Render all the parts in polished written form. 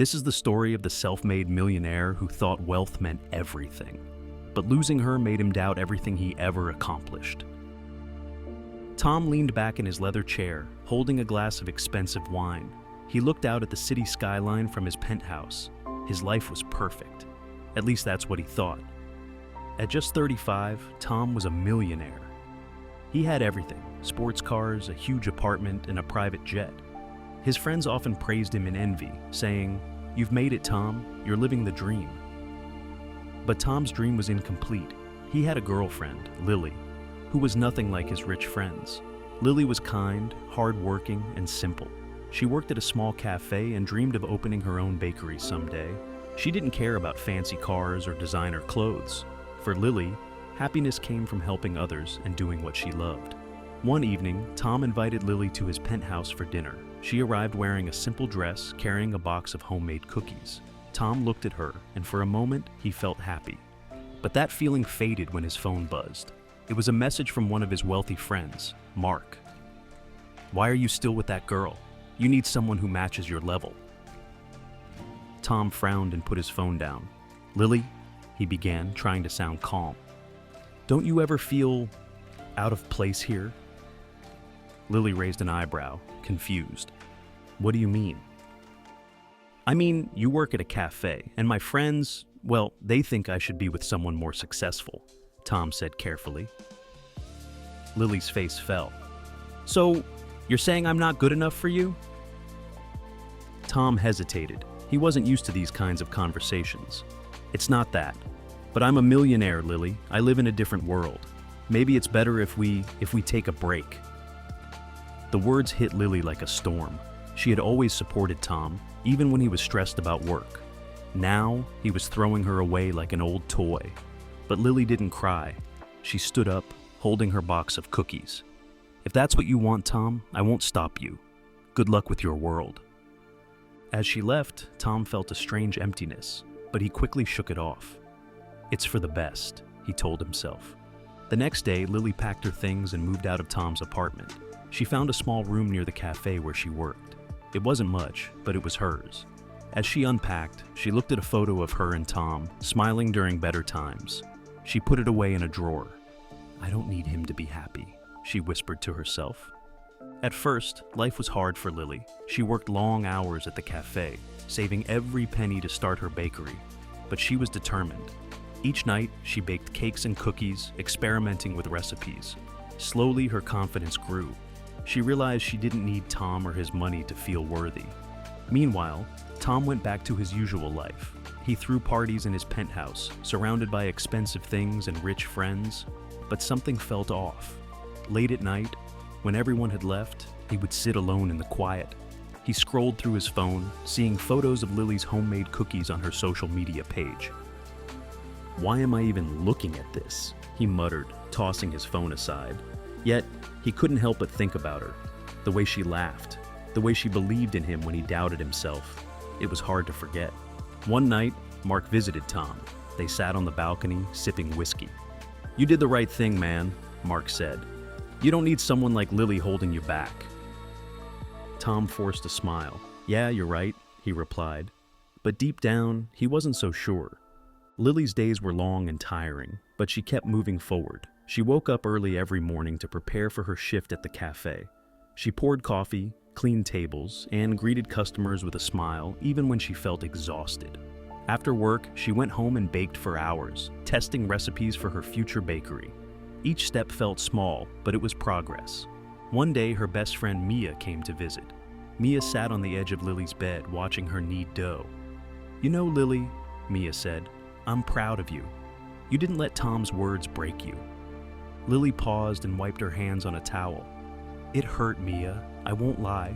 This is the story of the self-made millionaire who thought wealth meant everything, but losing her made him doubt everything he ever accomplished. Tom leaned back in his leather chair, holding a glass of expensive wine. He looked out at the city skyline from his penthouse. His life was perfect. At least that's what he thought. At just 35, Tom was a millionaire. He had everything: sports cars, a huge apartment, and a private jet. His friends often praised him in envy, saying, "You've made it, Tom. You're living the dream." But Tom's dream was incomplete. He had a girlfriend, Lily, who was nothing like his rich friends. Lily was kind, hardworking, and simple. She worked at a small cafe and dreamed of opening her own bakery someday. She didn't care about fancy cars or designer clothes. For Lily, happiness came from helping others and doing what she loved. One evening, Tom invited Lily to his penthouse for dinner. She arrived wearing a simple dress, carrying a box of homemade cookies. Tom looked at her, and for a moment, he felt happy. But that feeling faded when his phone buzzed. It was a message from one of his wealthy friends, Mark. "Why are you still with that girl? You need someone who matches your level." Tom frowned and put his phone down. "Lily," he began, trying to sound calm, "don't you ever feel out of place here?" Lily raised an eyebrow, confused. "What do you mean?" "I mean, you work at a cafe, and my friends, well, they think I should be with someone more successful," Tom said carefully. Lily's face fell. "So, you're saying I'm not good enough for you?" Tom hesitated. He wasn't used to these kinds of conversations. "It's not that. But I'm a millionaire, Lily. I live in a different world. Maybe it's better if we take a break." The words hit Lily like a storm. She had always supported Tom, even when he was stressed about work. Now, he was throwing her away like an old toy. But Lily didn't cry. She stood up, holding her box of cookies. "If that's what you want, Tom, I won't stop you. Good luck with your world." As she left, Tom felt a strange emptiness, but he quickly shook it off. "It's for the best," he told himself. The next day, Lily packed her things and moved out of Tom's apartment. She found a small room near the cafe where she worked. It wasn't much, but it was hers. As she unpacked, she looked at a photo of her and Tom, smiling during better times. She put it away in a drawer. "I don't need him to be happy," she whispered to herself. At first, life was hard for Lily. She worked long hours at the cafe, saving every penny to start her bakery. But she was determined. Each night, she baked cakes and cookies, experimenting with recipes. Slowly, her confidence grew. She realized she didn't need Tom or his money to feel worthy. Meanwhile, Tom went back to his usual life. He threw parties in his penthouse, surrounded by expensive things and rich friends. But something felt off. Late at night, when everyone had left, he would sit alone in the quiet. He scrolled through his phone, seeing photos of Lily's homemade cookies on her social media page. "Why am I even looking at this?" he muttered, tossing his phone aside. Yet, he couldn't help but think about her. The way she laughed, the way she believed in him when he doubted himself. It was hard to forget. One night, Mark visited Tom. They sat on the balcony, sipping whiskey. "You did the right thing, man," Mark said. "You don't need someone like Lily holding you back." Tom forced a smile. "Yeah, you're right," he replied. But deep down, he wasn't so sure. Lily's days were long and tiring, but she kept moving forward. She woke up early every morning to prepare for her shift at the cafe. She poured coffee, cleaned tables, and greeted customers with a smile, even when she felt exhausted. After work, she went home and baked for hours, testing recipes for her future bakery. Each step felt small, but it was progress. One day, her best friend Mia came to visit. Mia sat on the edge of Lily's bed, watching her knead dough. "You know, Lily," Mia said, "I'm proud of you. You didn't let Tom's words break you." Lily paused and wiped her hands on a towel. "It hurt, Mia, I won't lie,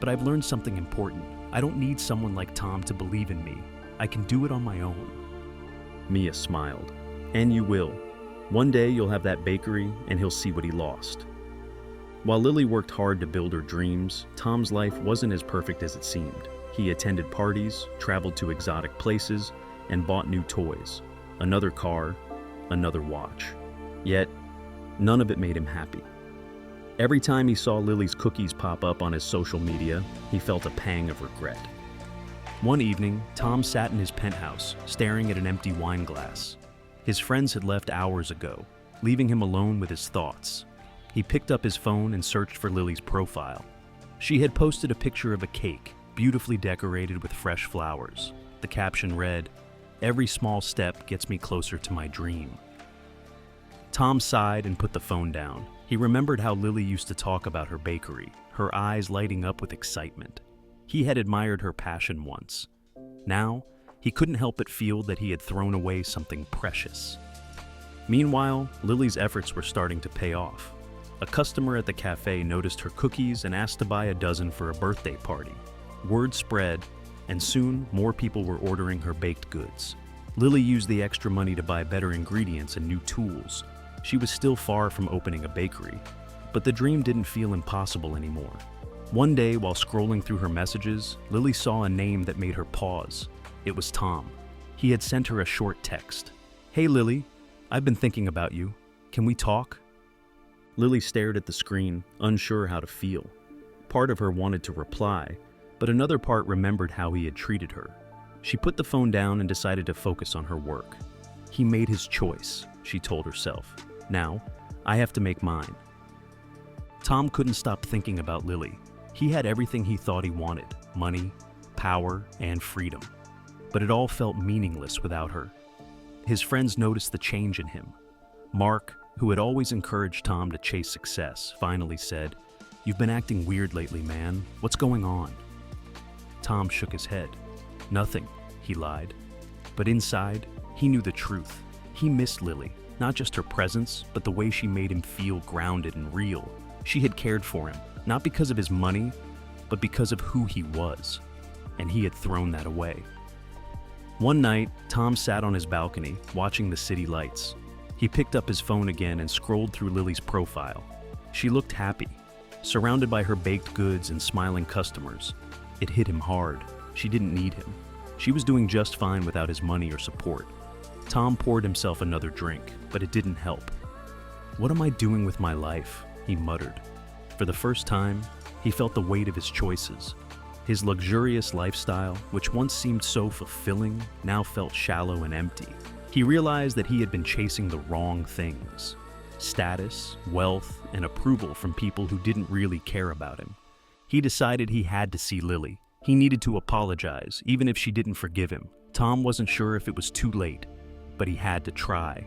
but I've learned something important. I don't need someone like Tom to believe in me. I can do it on my own." Mia smiled. "And you will. One day you'll have that bakery and he'll see what he lost." While Lily worked hard to build her dreams, Tom's life wasn't as perfect as it seemed. He attended parties, traveled to exotic places, and bought new toys. Another car, another watch. Yet, none of it made him happy. Every time he saw Lily's cookies pop up on his social media, he felt a pang of regret. One evening, Tom sat in his penthouse, staring at an empty wine glass. His friends had left hours ago, leaving him alone with his thoughts. He picked up his phone and searched for Lily's profile. She had posted a picture of a cake, beautifully decorated with fresh flowers. The caption read, "Every small step gets me closer to my dream." Tom sighed and put the phone down. He remembered how Lily used to talk about her bakery, her eyes lighting up with excitement. He had admired her passion once. Now, he couldn't help but feel that he had thrown away something precious. Meanwhile, Lily's efforts were starting to pay off. A customer at the cafe noticed her cookies and asked to buy a dozen for a birthday party. Word spread, and soon more people were ordering her baked goods. Lily used the extra money to buy better ingredients and new tools. She was still far from opening a bakery, but the dream didn't feel impossible anymore. One day, while scrolling through her messages, Lily saw a name that made her pause. It was Tom. He had sent her a short text. "Hey Lily, I've been thinking about you. Can we talk?" Lily stared at the screen, unsure how to feel. Part of her wanted to reply, but another part remembered how he had treated her. She put the phone down and decided to focus on her work. He made his choice, she told herself. Now, I have to make mine. Tom couldn't stop thinking about Lily. He had everything he thought he wanted: money, power, and freedom. But it all felt meaningless without her. His friends noticed the change in him. Mark, who had always encouraged Tom to chase success, finally said, "You've been acting weird lately, man. What's going on?" Tom shook his head. "Nothing," he lied. But inside, he knew the truth. He missed Lily, not just her presence, but the way she made him feel grounded and real. She had cared for him, not because of his money, but because of who he was. And he had thrown that away. One night, Tom sat on his balcony, watching the city lights. He picked up his phone again and scrolled through Lily's profile. She looked happy, surrounded by her baked goods and smiling customers. It hit him hard. She didn't need him. She was doing just fine without his money or support. Tom poured himself another drink, but it didn't help. "What am I doing with my life?" he muttered. For the first time, he felt the weight of his choices. His luxurious lifestyle, which once seemed so fulfilling, now felt shallow and empty. He realized that he had been chasing the wrong things: status, wealth, and approval from people who didn't really care about him. He decided he had to see Lily. He needed to apologize, even if she didn't forgive him. Tom wasn't sure if it was too late, but he had to try.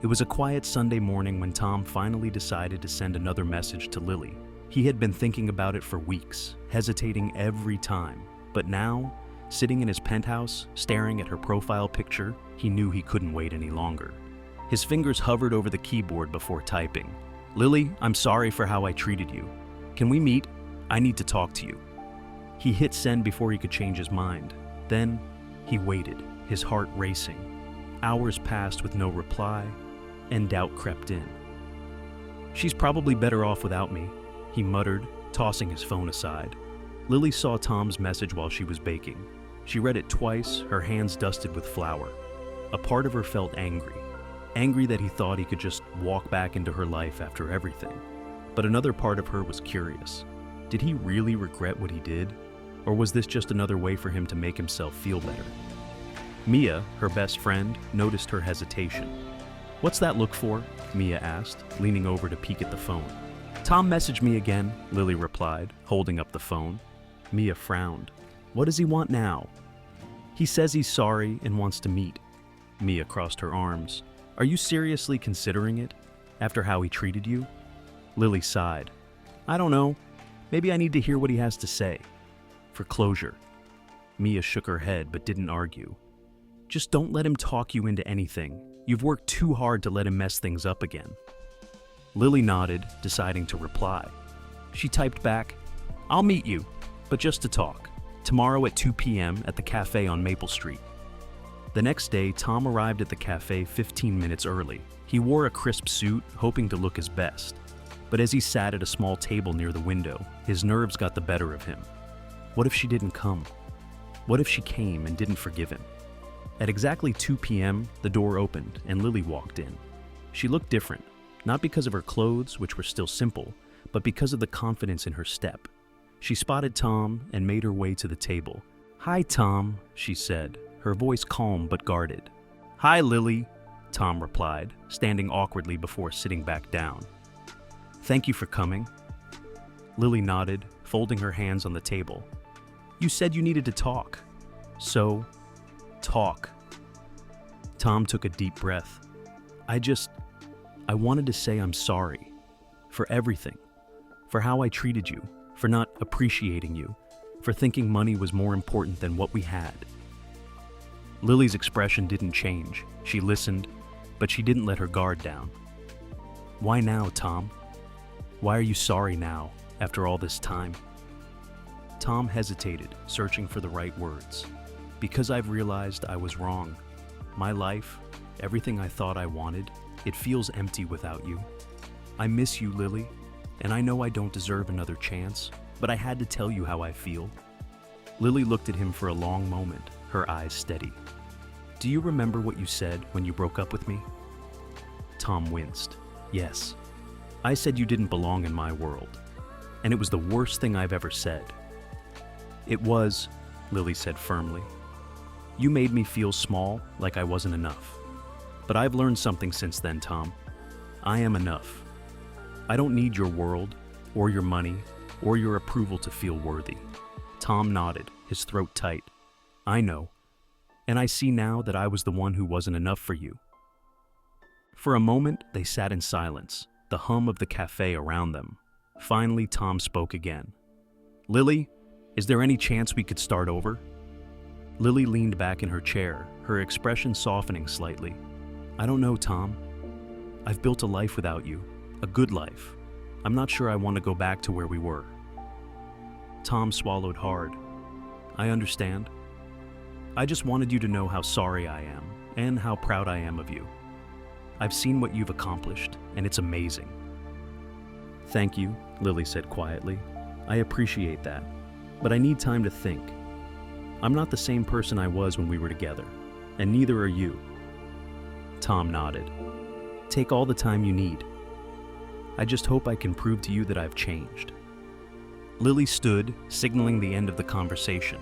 It was a quiet Sunday morning when Tom finally decided to send another message to Lily. He had been thinking about it for weeks, hesitating every time. But now, sitting in his penthouse, staring at her profile picture, he knew he couldn't wait any longer. His fingers hovered over the keyboard before typing. "Lily, I'm sorry for how I treated you. Can we meet? I need to talk to you." He hit send before he could change his mind. Then, he waited, his heart racing. Hours passed with no reply, and doubt crept in. "She's probably better off without me," he muttered, tossing his phone aside. Lily saw Tom's message while she was baking. She read it twice, her hands dusted with flour. A part of her felt angry. Angry that he thought he could just walk back into her life after everything. But another part of her was curious. Did he really regret what he did? Or was this just another way for him to make himself feel better? Mia, her best friend, noticed her hesitation. "What's that look for?" Mia asked, leaning over to peek at the phone. "Tom messaged me again," Lily replied, holding up the phone. Mia frowned. "What does he want now?" "He says he's sorry and wants to meet." Mia crossed her arms. "Are you seriously considering it, after how he treated you?" Lily sighed. "I don't know. Maybe I need to hear what he has to say. For closure." Mia shook her head but didn't argue. "Just don't let him talk you into anything. You've worked too hard to let him mess things up again." Lily nodded, deciding to reply. She typed back, "I'll meet you, but just to talk. Tomorrow at 2 p.m. at the cafe on Maple Street." The next day, Tom arrived at the cafe 15 minutes early. He wore a crisp suit, hoping to look his best. But as he sat at a small table near the window, his nerves got the better of him. What if she didn't come? What if she came and didn't forgive him? At exactly 2 p.m., the door opened and Lily walked in. She looked different, not because of her clothes, which were still simple, but because of the confidence in her step. She spotted Tom and made her way to the table. "Hi, Tom," she said, her voice calm but guarded. "Hi, Lily," Tom replied, standing awkwardly before sitting back down. "Thank you for coming." Lily nodded, folding her hands on the table. "You said you needed to talk. So, talk." Tom took a deep breath. I wanted to say I'm sorry. For everything. For how I treated you. For not appreciating you. For thinking money was more important than what we had." Lily's expression didn't change. She listened, but she didn't let her guard down. "Why now, Tom? Why are you sorry now, after all this time?" Tom hesitated, searching for the right words. "Because I've realized I was wrong. My life, everything I thought I wanted, it feels empty without you. I miss you, Lily, and I know I don't deserve another chance, but I had to tell you how I feel." Lily looked at him for a long moment, her eyes steady. "Do you remember what you said when you broke up with me?" Tom winced. "Yes. I said you didn't belong in my world, and it was the worst thing I've ever said." "It was," Lily said firmly. "You made me feel small, like I wasn't enough. But I've learned something since then, Tom. I am enough. I don't need your world, or your money, or your approval to feel worthy." Tom nodded, his throat tight. "I know. And I see now that I was the one who wasn't enough for you." For a moment, they sat in silence, the hum of the cafe around them. Finally, Tom spoke again. "Lily, is there any chance we could start over?" Lily leaned back in her chair, her expression softening slightly. "I don't know, Tom. I've built a life without you, a good life. I'm not sure I want to go back to where we were." Tom swallowed hard. "I understand. I just wanted you to know how sorry I am, and how proud I am of you. I've seen what you've accomplished, and it's amazing." "Thank you," Lily said quietly. "I appreciate that, but I need time to think. I'm not the same person I was when we were together, and neither are you." Tom nodded. "Take all the time you need. I just hope I can prove to you that I've changed." Lily stood, signaling the end of the conversation.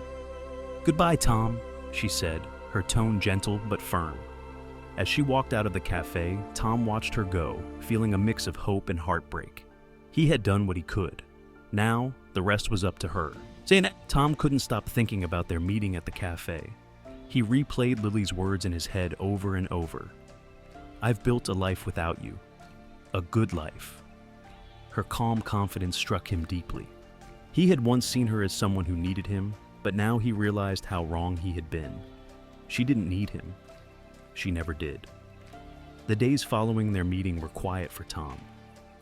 "Goodbye, Tom," she said, her tone gentle but firm. As she walked out of the cafe, Tom watched her go, feeling a mix of hope and heartbreak. He had done what he could. Now, the rest was up to her. Tom couldn't stop thinking about their meeting at the cafe. He replayed Lily's words in his head over and over. "I've built a life without you. A good life." Her calm confidence struck him deeply. He had once seen her as someone who needed him, but now he realized how wrong he had been. She didn't need him. She never did. The days following their meeting were quiet for Tom.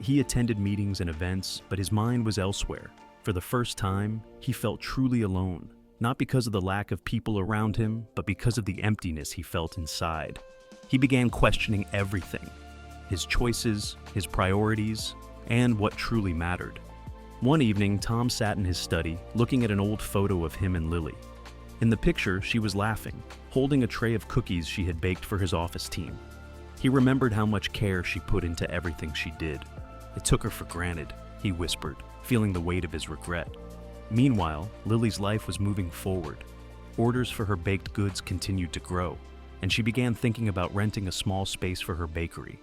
He attended meetings and events, but his mind was elsewhere. For the first time, he felt truly alone, not because of the lack of people around him, but because of the emptiness he felt inside. He began questioning everything: his choices, his priorities, and what truly mattered. One evening, Tom sat in his study, looking at an old photo of him and Lily. In the picture, she was laughing, holding a tray of cookies she had baked for his office team. He remembered how much care she put into everything she did. "It took her for granted," he whispered, feeling the weight of his regret. Meanwhile, Lily's life was moving forward. Orders for her baked goods continued to grow, and she began thinking about renting a small space for her bakery.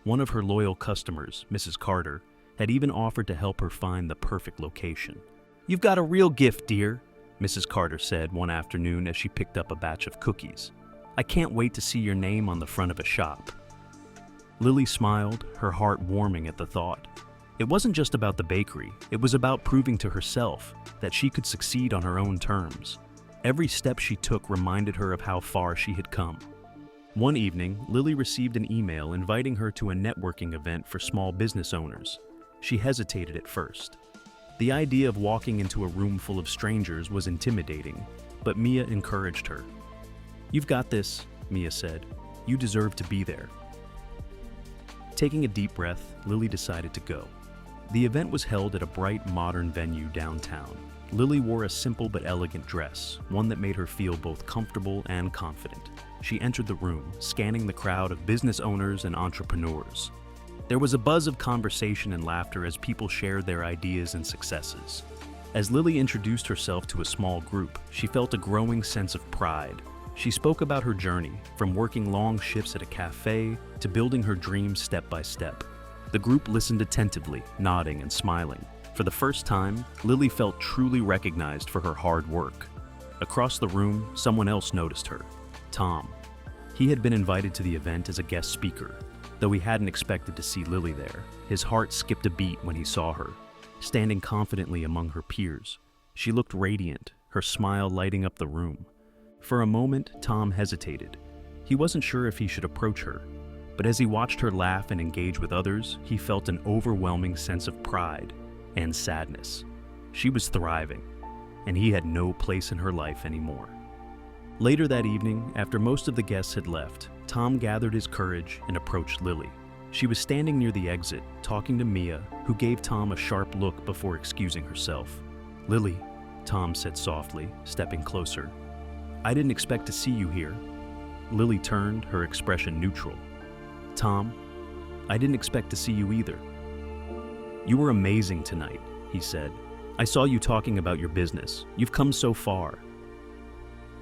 One of her loyal customers, Mrs. Carter, had even offered to help her find the perfect location. "You've got a real gift, dear," Mrs. Carter said one afternoon as she picked up a batch of cookies. "I can't wait to see your name on the front of a shop." Lily smiled, her heart warming at the thought. It wasn't just about the bakery, it was about proving to herself that she could succeed on her own terms. Every step she took reminded her of how far she had come. One evening, Lily received an email inviting her to a networking event for small business owners. She hesitated at first. The idea of walking into a room full of strangers was intimidating, but Mia encouraged her. "You've got this," Mia said. "You deserve to be there." Taking a deep breath, Lily decided to go. The event was held at a bright, modern venue downtown. Lily wore a simple but elegant dress, one that made her feel both comfortable and confident. She entered the room, scanning the crowd of business owners and entrepreneurs. There was a buzz of conversation and laughter as people shared their ideas and successes. As Lily introduced herself to a small group, she felt a growing sense of pride. She spoke about her journey, from working long shifts at a cafe to building her dreams step by step. The group listened attentively, nodding and smiling. For the first time, Lily felt truly recognized for her hard work. Across the room, someone else noticed her: Tom. He had been invited to the event as a guest speaker. Though he hadn't expected to see Lily there, his heart skipped a beat when he saw her, standing confidently among her peers. She looked radiant, her smile lighting up the room. For a moment, Tom hesitated. He wasn't sure if he should approach her, but as he watched her laugh and engage with others, he felt an overwhelming sense of pride and sadness. She was thriving, and he had no place in her life anymore. Later that evening, after most of the guests had left, Tom gathered his courage and approached Lily. She was standing near the exit, talking to Mia, who gave Tom a sharp look before excusing herself. "Lily," Tom said softly, stepping closer. "I didn't expect to see you here." Lily turned, her expression neutral. "Tom, I didn't expect to see you either." "You were amazing tonight," he said. "I saw you talking about your business. You've come so far."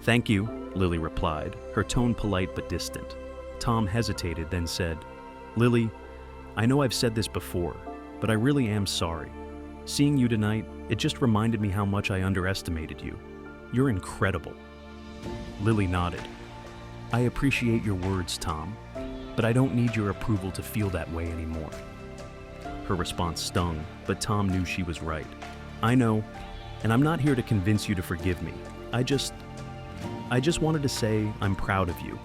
"Thank you," Lily replied, her tone polite but distant. Tom hesitated, then said, "Lily, I know I've said this before, but I really am sorry. Seeing you tonight, it just reminded me how much I underestimated you. You're incredible." Lily nodded. "I appreciate your words, Tom, but I don't need your approval to feel that way anymore." Her response stung, but Tom knew she was right. "I know, and I'm not here to convince you to forgive me. I just wanted to say I'm proud of you."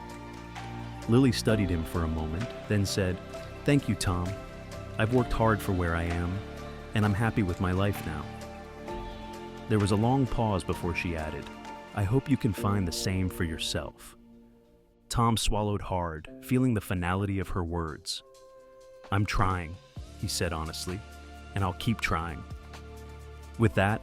Lily studied him for a moment, then said, "Thank you, Tom. I've worked hard for where I am, and I'm happy with my life now." There was a long pause before she added, "I hope you can find the same for yourself." Tom swallowed hard, feeling the finality of her words. "I'm trying," he said honestly, "and I'll keep trying." With that,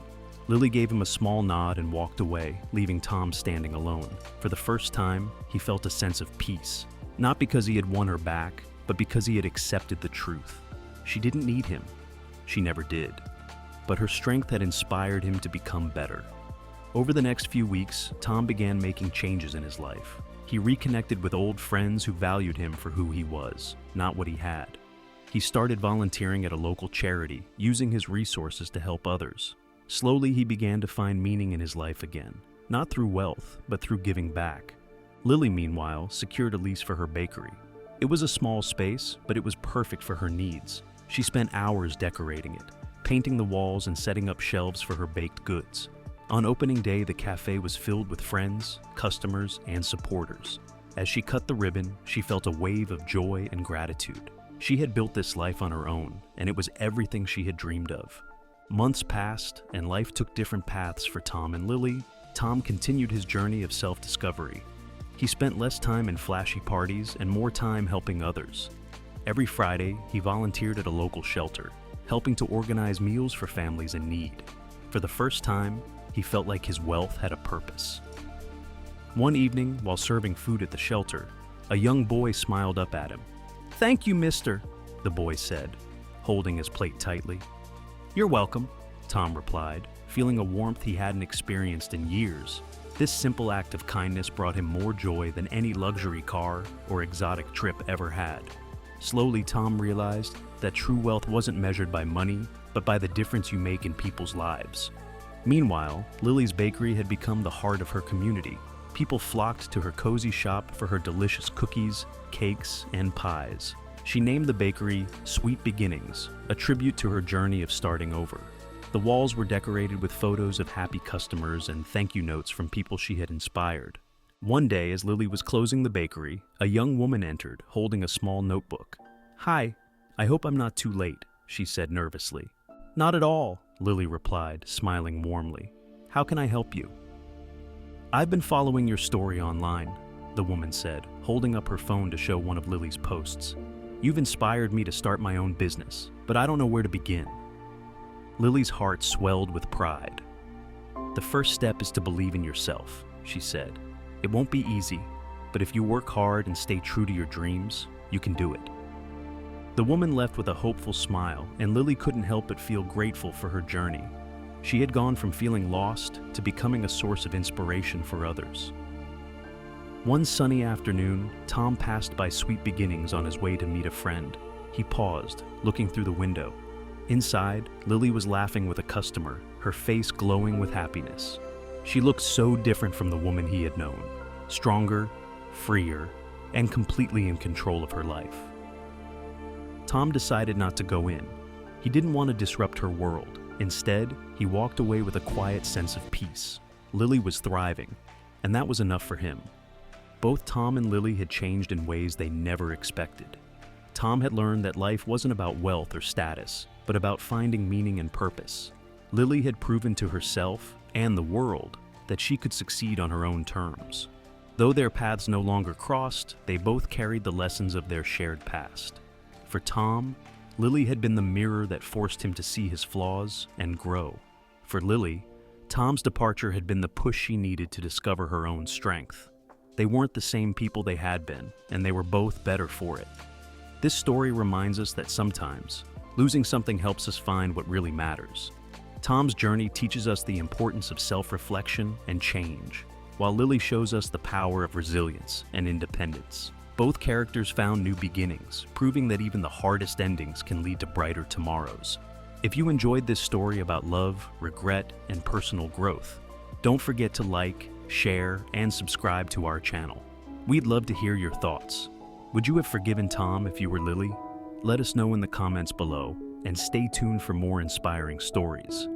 Lily gave him a small nod and walked away, leaving Tom standing alone. For the first time, he felt a sense of peace, not because he had won her back, but because he had accepted the truth. She didn't need him. She never did. But her strength had inspired him to become better. Over the next few weeks, Tom began making changes in his life. He reconnected with old friends who valued him for who he was, not what he had. He started volunteering at a local charity, using his resources to help others. Slowly, he began to find meaning in his life again, not through wealth, but through giving back. Lily, meanwhile, secured a lease for her bakery. It was a small space, but it was perfect for her needs. She spent hours decorating it, painting the walls and setting up shelves for her baked goods. On opening day, the cafe was filled with friends, customers, and supporters. As she cut the ribbon, she felt a wave of joy and gratitude. She had built this life on her own, and it was everything she had dreamed of. Months passed, and life took different paths for Tom and Lily. Tom continued his journey of self-discovery. He spent less time in flashy parties and more time helping others. Every Friday, he volunteered at a local shelter, helping to organize meals for families in need. For the first time, he felt like his wealth had a purpose. One evening, while serving food at the shelter, a young boy smiled up at him. "Thank you, mister," the boy said, holding his plate tightly. "You're welcome," Tom replied, feeling a warmth he hadn't experienced in years. This simple act of kindness brought him more joy than any luxury car or exotic trip ever had. Slowly, Tom realized that true wealth wasn't measured by money, but by the difference you make in people's lives. Meanwhile, Lily's bakery had become the heart of her community. People flocked to her cozy shop for her delicious cookies, cakes, and pies. She named the bakery Sweet Beginnings, a tribute to her journey of starting over. The walls were decorated with photos of happy customers and thank you notes from people she had inspired. One day, as Lily was closing the bakery, a young woman entered, holding a small notebook. "Hi, I hope I'm not too late," she said nervously. "Not at all," Lily replied, smiling warmly. "How can I help you?" "I've been following your story online," the woman said, holding up her phone to show one of Lily's posts. "You've inspired me to start my own business, but I don't know where to begin." Lily's heart swelled with pride. "The first step is to believe in yourself," she said. "It won't be easy, but if you work hard and stay true to your dreams, you can do it." The woman left with a hopeful smile, and Lily couldn't help but feel grateful for her journey. She had gone from feeling lost to becoming a source of inspiration for others. One sunny afternoon, Tom passed by Sweet Beginnings on his way to meet a friend. He paused, looking through the window. Inside, Lily was laughing with a customer, her face glowing with happiness. She looked so different from the woman he had known, stronger, freer, and completely in control of her life. Tom decided not to go in. He didn't want to disrupt her world. Instead, he walked away with a quiet sense of peace. Lily was thriving, and that was enough for him. Both Tom and Lily had changed in ways they never expected. Tom had learned that life wasn't about wealth or status, but about finding meaning and purpose. Lily had proven to herself and the world that she could succeed on her own terms. Though their paths no longer crossed, they both carried the lessons of their shared past. For Tom, Lily had been the mirror that forced him to see his flaws and grow. For Lily, Tom's departure had been the push she needed to discover her own strength. They weren't the same people they had been, and they were both better for it. This story reminds us that sometimes, losing something helps us find what really matters. Tom's journey teaches us the importance of self-reflection and change, while Lily shows us the power of resilience and independence. Both characters found new beginnings, proving that even the hardest endings can lead to brighter tomorrows. If you enjoyed this story about love, regret, and personal growth, don't forget to like, share, and subscribe to our channel. We'd love to hear your thoughts. Would you have forgiven Tom if you were Lily? Let us know in the comments below, and stay tuned for more inspiring stories.